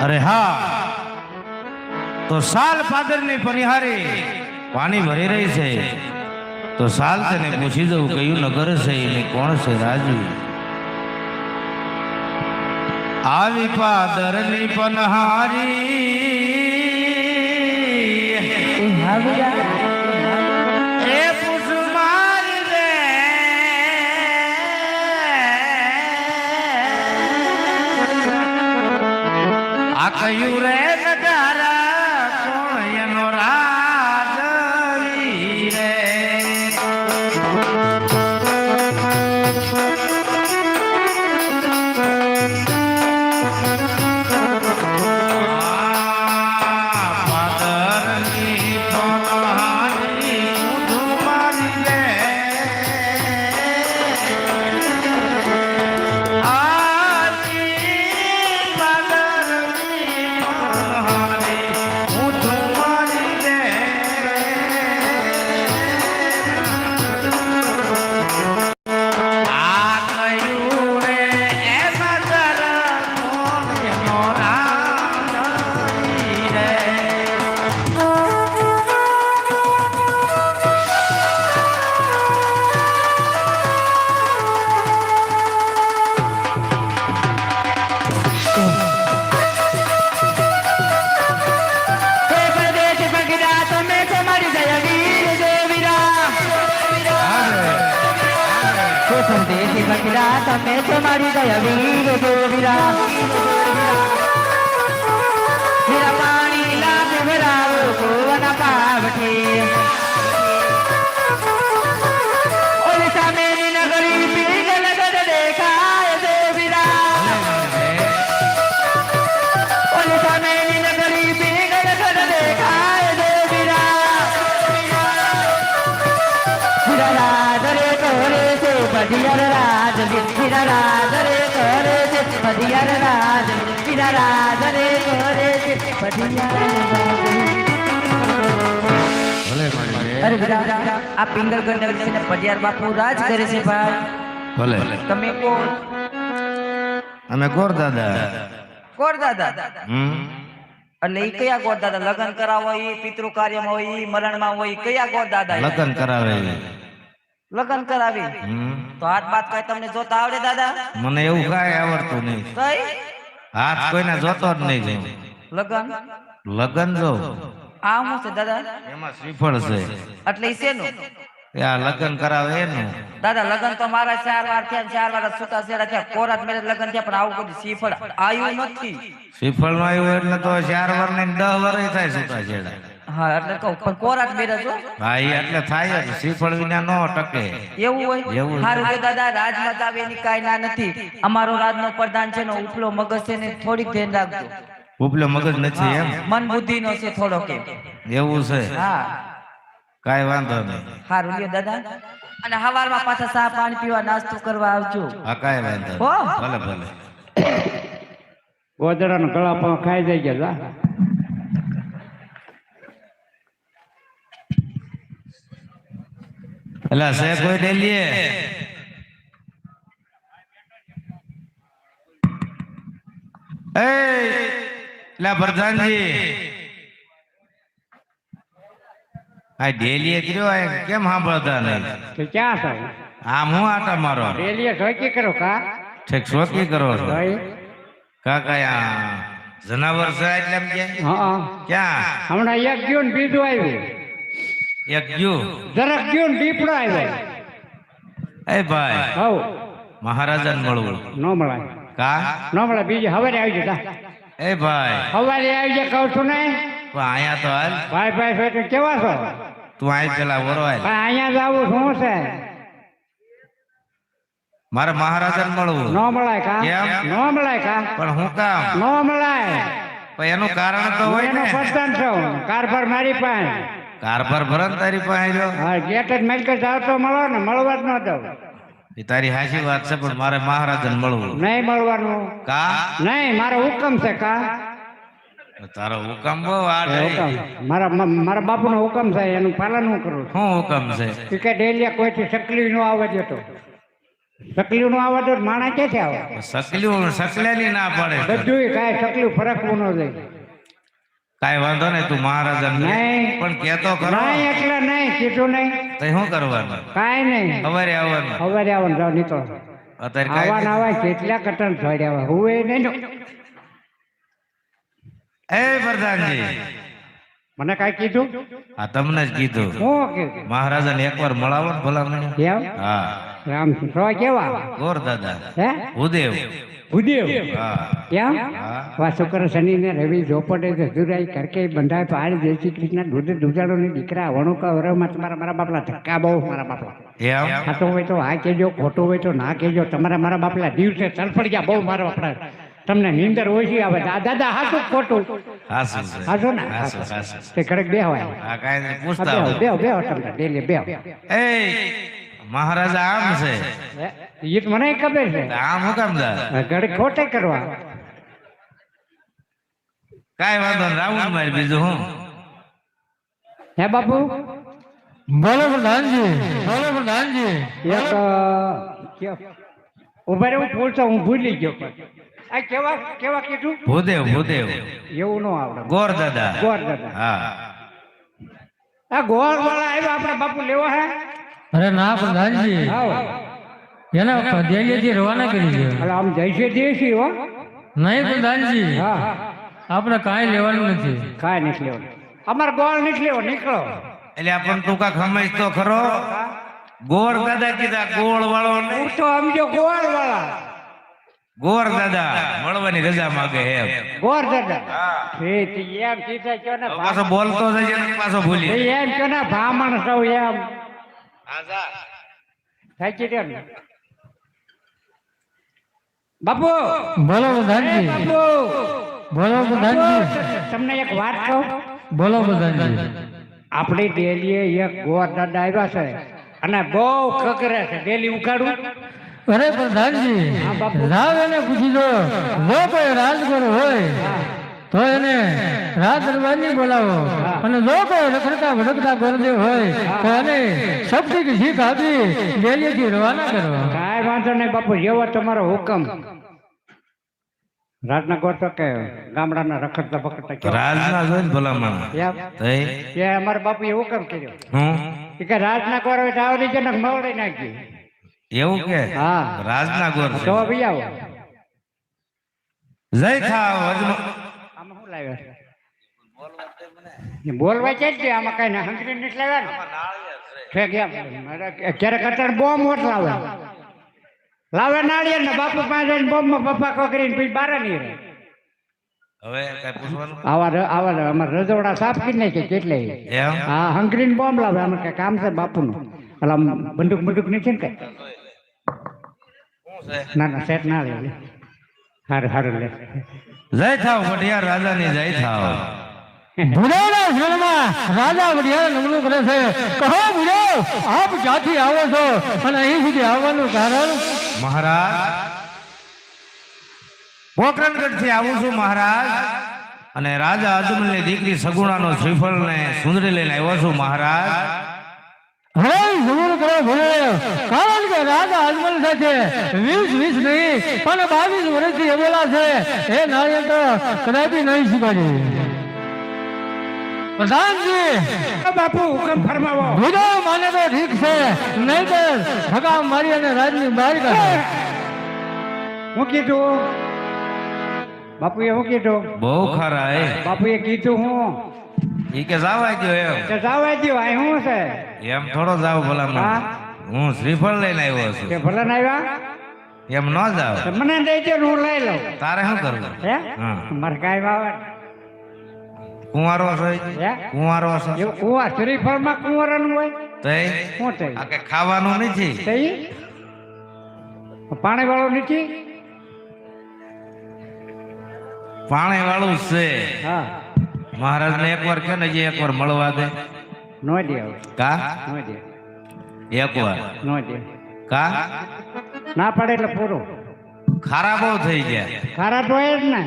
અરે હા, તો સાલ પાદરની પરિહારી પાણી ભરી રહી છે, તો સાલ તેને પૂછી દઉં કયું નગર છે એને કોણ છે રાજુ. આવી પાદરની પનહારી એ પૂછ મારી દે આ કયું રે નગારા કોણ એનો રાજવી રે. તમે તો મારી દયા વીર ગોવીરા મેરા પાણી ના પીવરાવો કોવના પાવઠી ઓલી સામેની નગરી પીગલ ગડ દેખાય દેવીરા ઓલી સામેની નગરી પીગલ ગડ દેખાય દેવીરા રાધરે કરે છે બધિયર રાજ વિરા રાધરે કરે છે બધિયર રાજ વિરા રાધરે કરે છે બધિયર અરે વિરા આ પિંગલગઢ નગર છે બધિયર બાપુ રાજ કરે છે ભાઈ. ભલે તમે કોણ? અમે ગોર દાદા. કોણ દાદા? એટલે ઈ કયા ગોર દાદા? લગ્ન કરાવો ઈ પિતૃ કાર્યમાં હોય ઈ મરણમાં હોય કયા ગોર દાદા? લગ્ન કરાવે. લગ્ન કરાવી તો હાથ બાત કઈ તમને જોતા આવડે દાદા? મને એવું કાંઈ આવડતું નહીં. કઈ હાથ કોઈને જોતો જ નહીં. લગ્ન લગ્ન જો આ શું છે દાદા? એમાં શ્રીફળ છે એટલે ઈ શેનું? આ લગ્ન કરાવે એનું. દાદા લગ્ન તો મારા 4 વાર થયા, 4 વાર છૂટા છેડા થયા, કોરાત મેરે લગ્ન થયા, પણ આવું બધું શ્રીફળ આવ્યું નથી. શ્રીફળ નું આવ્યું એટલે તો 4 વાર ને 10 વાર થાય છૂટા છેડા. હા એટલે કહું પણ કોરાત મેરે જો હા ઈ એટલે થાય જ. શ્રીફળ વિના નો ટકે. એવું હોય સારું છે દાદા. રાજમાં આવે એની કાંઈ ના નથી. અમારો રાજનો પ્રધાન છે ને ઉપલો મગજ છે ને થોડીક ધ્યાન રાખજો. ઉપલો મગજ નથી એમ? મન બુદ્ધિ નો છે થોડો કે એવું છે? હા કાઈ વાંધો નહીં. સારું લ્યો દાદા. અને હવારમાં પાછા ચા પાણી પીવા નાસ્તો કરવા આવજો. હા કાઈ વાંધો હો ભલે ભલે. ગોદડાનો ગળા પણ ખાઈ જાય ગયા. એલા સે કોઈ ડેલીએ એ લા પ્રધાનજી આ ડેલીએ કર્યો આ કેમ સાંભળતા નહીં? તો ક્યાં છો? આમ હું આટા મારો ડેલીએ શોકી કરો કા? ઠેક શોકી કરો છો ભાઈ કાકા? આ જનાવર છે એટલે એમ કે હા ક્યાં? હમણાં એક ગયું ને બીજું આવ્યું. એક ગયું જરાક ગયું ને દીપડો આવ્યો. એ ભાઈ હવ મહારાજાને મળવું ન મળાય. કા ન મળે. બીજી હવારે આવી જતા. એ ભાઈ હવારે આવી જાય કહું છું ને. તું અહીંયા તો હાલ. ભાઈ ભાઈ છો તું કેવા છો? તું અહીં પેલા વરવાય. ભાઈ અહીંયા જ આવું શું છે? મારે મહારાજાને મળવું. ન મળાય કા? કેમ? ન મળાય કા? પણ હું કામ? ન મળાય. પણ એનું કારણ તો હોય એનો ને. પ્રધાન છું. કારભાર મારી પાસે. કારભાર ભરન તારી પાસે જો. હા ગેટ જ મેલકે જાવ તો મળો ને. મળવા જ ન દઉં. એ તારી હાચી વાત છે પણ મારે મહારાજાને મળવું. નહીં મળવાનું. કા? નહીં મારો હુકમ છે કા? તારો હુકમ બહુ આડ. હુકમ મારા બાપુનો હુકમ છે એનું પાલન હું કરું છું. શું હુકમ છે? કે ડેલિયા કોઈથી સકલી ન આવવા દેતો. સકલીઓ નો આવા તો માણા ક્યાંથી આવે સકલ્યું સકલેલી ના પડે બધું કાંઈ સકલીઓ ફરકવું ન જાય કાંઈ વાંધો નહીં, તું મહારાજા નહીં. પણ કેતો ખરો. નહીં એટલે નહીં કીધું નહીં તો શું કરવાનું? કાંઈ નહીં સવારે આવવાનું. હવે આવવાનું જાવ નીકળો અત્યારે આવા કાંઈ આવા કેટલા કટન થોડી આવે હું એ નહીં એ પ્રધાનજી, મને કાંઈ કીધું આ તમને જ કીધું. હું કીધું મહારાજાને એકવાર મળાવો ને ભલામણ. કેમ હા, રામ રો કેવા ગોર દાદા હે ભૂદેવ. ભૂદેવ હા કેમ હા. વા શુક્ર શનિ ને રવિ ઝોપડે જુરાઈ કરકે બંધાય પાડ જય શ્રી કૃષ્ણ દૂધ દુજાડો ની દીકરા વણુકા વરમાં તમારા મારા બાપલા ધક્કા બહુ મારા બાપલા એમ ખાતું હોય તો હા કેજો ખોટું હોય તો ના કેજો તમારા મારા બાપલા દિવસે તરફડ ગયા બહુ મારા બાપલા તમને નીંદર ઓછી આવે દાદા હાથું ખોટું હાસુ છે. હાચું ને હાસુ, હાસુ. તે કડક બે હોય આ કાંઈ નહીં, પૂછતા બેહો હોય. બેહો બેહો તમને ડેલી બેહો એ મહારાજા આમ છે એ તો મને ખબર છે તો આમ હું કામ દા? ઘડી ખોટે કરવા કાંઈ વાંધો નહીં, રાઉન્ડ મારી બીજું હું. હે બાપુ બોલો પ્રધાનજી, બોલો પ્રધાનજી. એક ઉભા રે હું પૂછતો હું ભૂલી ગયો આ કેવા કેવા કીધું ભૂદેવ ભૂદેવ એવું ન આવડે ગોર દાદા. ગોર દાદા હા આ ગોળ વાળા આવ્યા આપણા બાપુ લેવા હે અરે ના પ્રધાનજી, આવો એને દિલ્હીથી રવાના કરી છે. એટલે આમ જઈશે દેશી હો નહીં પ્રધાનજી, હા આપણે કાંઈ લેવાનું નથી. કાંઈ નથી લેવાનું અમારે ગોળ નથી લેવો નીકળો એટલે આપણને તું કાંઈક સમજ તો ખરો. ગોર દાદા કીધા, ગોળ વાળો નહીં. હું તો સમજો ગોળ વાળા ગોર દાદા મળવાની રજા માંગે એમ. ગોર દાદા એમ કીધા કયો ને હવે પાછો બોલતો જજે ને પાછો ભૂલી. એમ કયો ને ભામણ સૌ એમ હા, જા. થાકી રહ્યો ને બાપુ બોલો પ્રધાનજી, બાપુ બોલો પ્રધાનજી, તમને એક વાત કહું બોલો પ્રધાનજી. આપણી ડેલીએ એક ગોર દાદા આવ્યા છે અને બહુ ખગરે છે ડેલી ઉખાડું અરે પ્રધાનજી, હા, બાપુ. રાવ એને પૂછી દો, જો કોઈ રાજગુરુ હોય તો એને રાજ દરબારની બોલાવો, અને જો કોઈ રખડતા ભડકતા ગુરુદેવ હોય તો એને શબ્દની શીખ આપી ડેલીથી રવાના કરવા. કાંઈ વાંધો નહીં બાપુ જેવો તમારો હુકમ રાજના ગોર તો કે ગામડાના રખડતા બખડતા કેવા? રાજના જોઈને ભલામણ. એમ? તઈ એ અમારા બાપુએ હુકમ કર્યો હું એ કે રાજના ગોર હોય તો આવડી છે ને મવડી નાખી એવું કે હા રાજના ગોર છે. તો બી આવો જય થાવ વજમાં. આમાં શું લાવ્યા છે? બોલવા છે જ છે, આમાં કઈ ના હંકરી નથી લાવ્યા ને ઠેક એમ. ક્યારેક અત્યારે બોમ્બ મોટ લાવે લાવે નાળિયેર ને બાપુ પાસે બોમ્બ માં પપ્પા કોકરીને પછી બાર નહીં રહે હવે કઈ પૂછવાનું આવા અમારે રજવાડા સાફ કરી નાખે કેટલે એમ? હા હંકરીને બોમ્બ લાવે અમે કઈ કામ છે બાપુનું એટલે આમ બંદૂક નથી ને કઈ શું છે? ના ના સેટ ના લે હારું હારું લે જય થાવ વઢિયાર રાજાની જય થાવ. ભુદેવના શરણમાં રાજા વડિયાળ નમણું કરે છે. કહો ભુદેવ, આપ ક્યાંથી આવો છો અને અહીં સુધી આવવાનું કારણ? મહારાજ પોકરણગઢ થી આવું છું મહારાજ, અને રાજા અજમલની દીકરી સગુણાનો શ્રીફળ ને સુંદરી લઈને આવ્યો છું મહારાજ. હવે જરૂર કરો ભુદેવ, કારણ કે રાજા અજમલ સાથે 20 નહીં પણ 22 વર્ષથી અબોલા છે. એ નાળિયેર તો કદાપી નહીં સ્વીકાર્યું. પ્રધાનજી, બાપુ હુકમ ફરમાવો ભુદેવ માને તો ઠીક છે, નહીં તો ઠગા મારી અને રાજની બહાર કાઢે. હું કીધું બાપુએ હું કીધું બહુ ખરા એ. બાપુએ કીધું હું ઈ કે જાવા ગયો એમ. તો જવા દો આ શું છે એમ થોડો જાવ ભલામણ. હા? હું શ્રીફળ લઈને આવ્યો કે છું. ભલે ને આવ્યા એમ ન જાવ. તો મને દઈ દો ને હું લઈ લઉં તારે શું કરવું? હે હા. મારે કાંઈ આવે કુંવારો છો? હે કુંવારો છો? એવું કુંવાર શ્રીફળમાં કુંવારાનું હોય તઈ શું થઈ આ કે ખાવાનું નથી. થઈ પાણી વાળું નથી પાણી વાળું છે. હા મહારાજ ને એકવાર કે ને એકવાર મળવા દે. નો દે હવે કા નો દે એકવાર નો દે કા ના પાડે એટલે પૂરું ખારા બહુ થઈ ગયા. ખારા તો હોય જ ને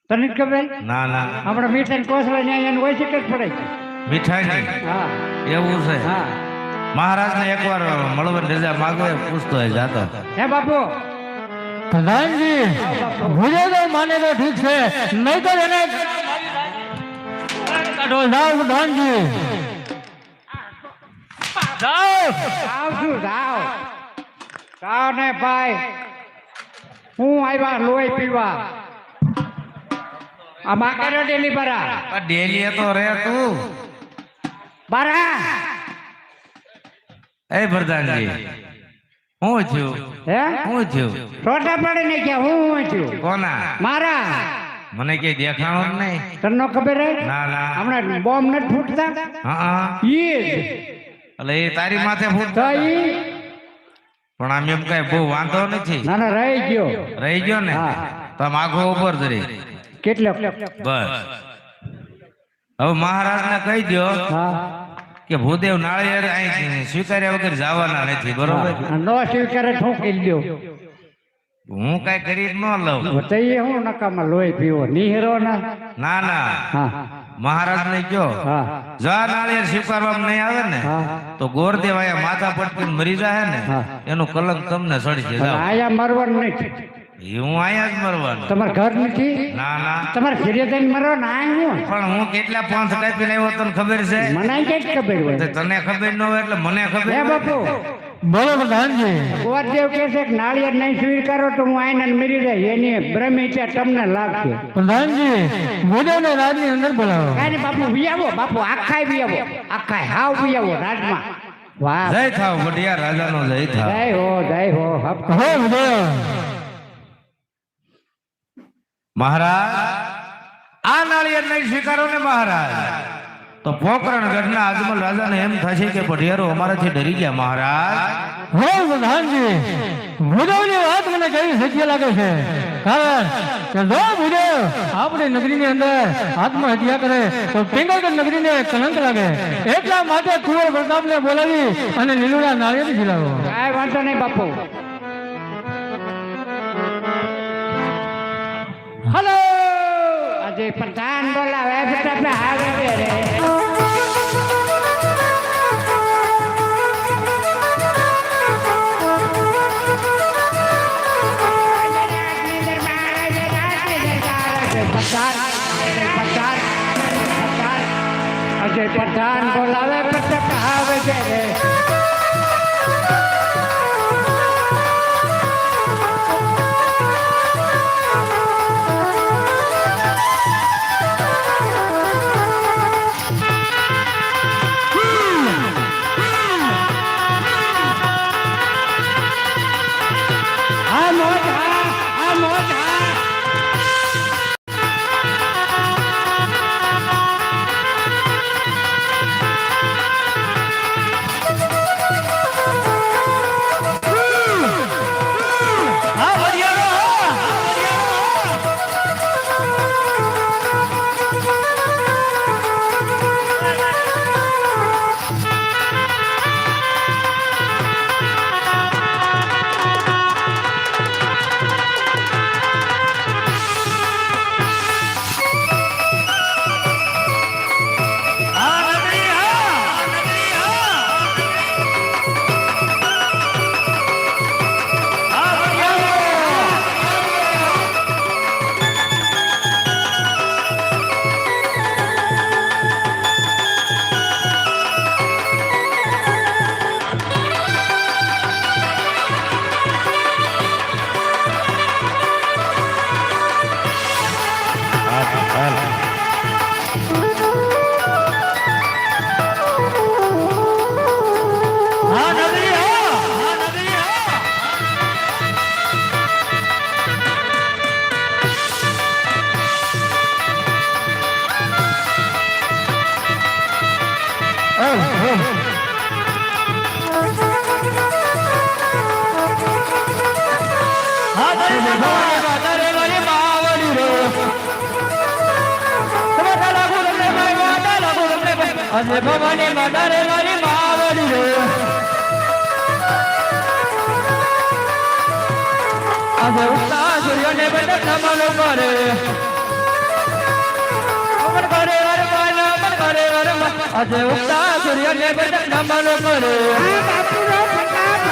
તને જ ખબર ના ના આપણે મીઠાઈ કોસલા ન્યાય એને હોય છે કે જ પડે છે મીઠાઈ નહીં હા એવું છે. હા મહારાજને એકવાર મળવાની રજા માગો એ પૂછતો હોય જાતો. હે બાપુ પ્રધાનજી ભૂલે તો માને તો ઠીક છે, નહીં તો એને કાઢો. જાઓ પ્રધાનજી, જાઓ. આવશું જાઓ જાઓ ને ભાઈ. હું આવ્યા લોહી પીવા આ માકેરો ડેલી બરા પણ ડેલી તો રે તું. બરા એ પ્રધાનજી હું થયું? હે હું થયું? છોટા પડે ને કે હું છું કોના? મારા મને કઈ દેખાણો જ નહીં. તને ખબર હે ના ના. હમણાં બોમ્બ નથી ફૂટતા હા ઈ જ. એટલે એ તારી માથે ફૂટ. તો ઈ પણ આમ એમ કઈ બહુ વાંધો નથી. ના ના રહી ગયો. રહી ગયો ને હા. તો આમ આખો ઉપર ધરી કેટલો બસ. હવે મહારાજને કહી દો હા કે ભૂદેવ નાળિયેર અહીં સ્વીકાર્યા વગર જવાના નથી. બરોબર? નો સ્વીકારે ઠોકી લ્યો. હું કઈ કરી ન લઉં. તો એ હું નકામાં લોહી પીવો નિહરો ના. ના ના. હા મહારાજ ને કયો હા જા નાળિયેર સ્વીકારવામાં નહીં આવે ને હા તો ગોરદેવ આયા માથા પટકીને મરી જાય ને હા. એનું કલંક તમને સડી પણ જાય. આયા મરવાનું નહીં. હું અહીંયા જ મરવાનો. તમારે ઘર નથી ના ના. તમારે ઘરે જઈને મરવાનું આ હું પણ હું કેટલા પંથ કાપીને આવ્યો તને ખબર છે? મને કઈ ખબર હોય. તો તને ખબર ન હોય એટલે મને ખબર હે હોય. બાપુ બોલો પ્રધાનજી. ગોરદેવ કહે છે કે નાળિયેર નહીં સ્વીકારો તો હું આઈને મરી જાય એની બ્રહ્મહત્યા તમને લાગશે. પ્રધાનજી ભૂદેવને રાજની અંદર બોલાવો. કાંઈ નહીં બાપુ વિયાવો બાપુ આખાય વિયાવો આખાય હાવ વિયાવો રાજમાં. વાહ જય થાવ બઢિયા રાજાનો જય થાવ. જય હો હપ. હો ભૂદેવ. મહારાજ આ નાળિયેર નહીં સ્વીકારો ને મહારાજ તો પોકરણ ગઢના અજમલ રાજાને એમ થશે કે પઢિયારો અમારાથી ડરી ગયા. મહારાજ હો પ્રધાનજી ભૂદેવની વાત મને કેવી સત્ય લાગે છે, કારણ કે જો ભૂદેવ આપણી નગરીની અંદર આત્મહત્યા કરે તો પિંગલગઢ નગરીને કલંક લાગે. એટલા માટે કુંવર પ્રતાપને બોલાવી અને લીલુડા નાળિયેર ખીલાવો. કાંઈ વાંધો નહીં બાપુ. હલો આજે પ્રધાન બોલાવે બેટા આવે રે. અજય પ્રધાન બોલાવે પટક આવે છે રે. આ મોજ હા. આજે ભવાની માતારે મારી માવડી રે, આજે ઉગતા સૂર્યને બધા નમન કરે, અમર કરે અરમાન અમર કરે વરમાં આજે ઉગતા સૂર્યને બેટા નમન કરે આ બાપુનો પ્રતાપ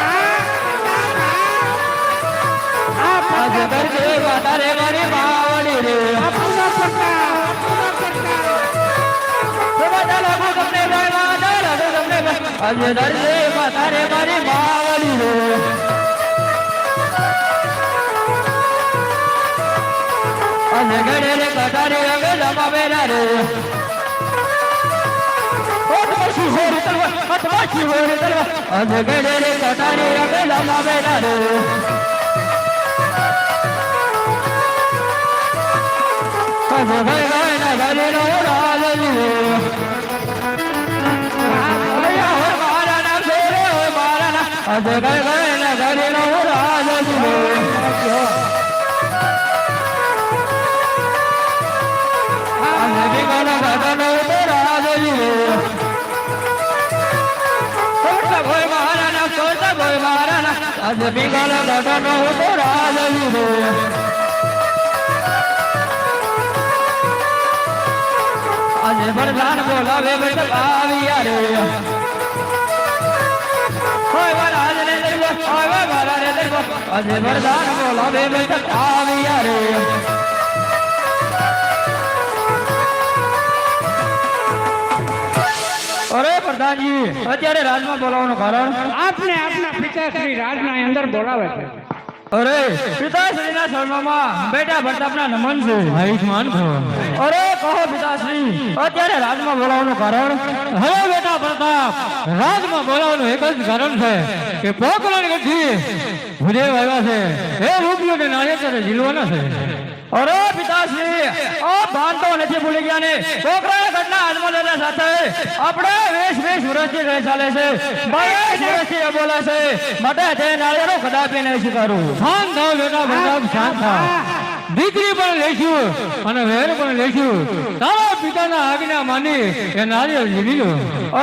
આજે કરજે તારે મારી માવડી રે બાપુનો પ્રતાપ બધા લાગુ તમને ભાઈ માતા લાગુ તમને આજે દરજે તારે મારી માવડી રે આજે ગડે રે કટારી અંગે જમાવેલા રે ઓટમાસી હોરી તલવા આજે ગડે રે કટારી અંગે જમાવેલા રે આજે ભાઈ ભાઈ ના ગલે નો રાજી રે મારા ના ફેરે હોય મારા ના આજે ભાઈ ભાઈ ના ગલે નો રાજી રે આજે બીગાલા દાદા નો તો રાજી રે આજે વરદાન બોલાવે બેટા આવ્યા રે હોય વરાજ ને દેવો હોય વરાજ ને દેવો આજે વરદાન બોલાવે બેટા આવ્યા રે અરે પ્રધાનજી અત્યારે રાજમાં બોલાવવાનું કારણ આપને આપના પિતાશ્રી રાજના અંદર બોલાવે છે અરે પિતાશ્રીના શરણોમાં બેટા પ્રતાપના નમન છે આયુષ્માન ભવ અરે કહો પિતાશ્રી અત્યારે રાજમાં બોલાવવાનું કારણ હવે બેટા પ્રતાપ રાજમાં બોલાવવાનું એક જ કારણ છે કે પોકરણ ગઢી ભુદેવ આવ્યા છે એ રૂપિયોને નાળિયેર ઝીલવાના છે અરે પિતાશ્રી આ બાંધો નથી ભૂલી ગયા ને પોકરણ ગઢના આત્મદાના સાથે આપણે 20 વર્ષથી રહી ચાલે છે 22 વર્ષથી બોલે છે માટે તે નાળિયેરો કદાપી નહીં સ્વીકારું શાંત થાવ બેટા પ્રતાપ શાંત થાવ દીકરી પણ લઈશું અને વેર પણ લઈશું તારા પિતાના આજ્ઞા માની એ નાળિયેર ઝીલી લો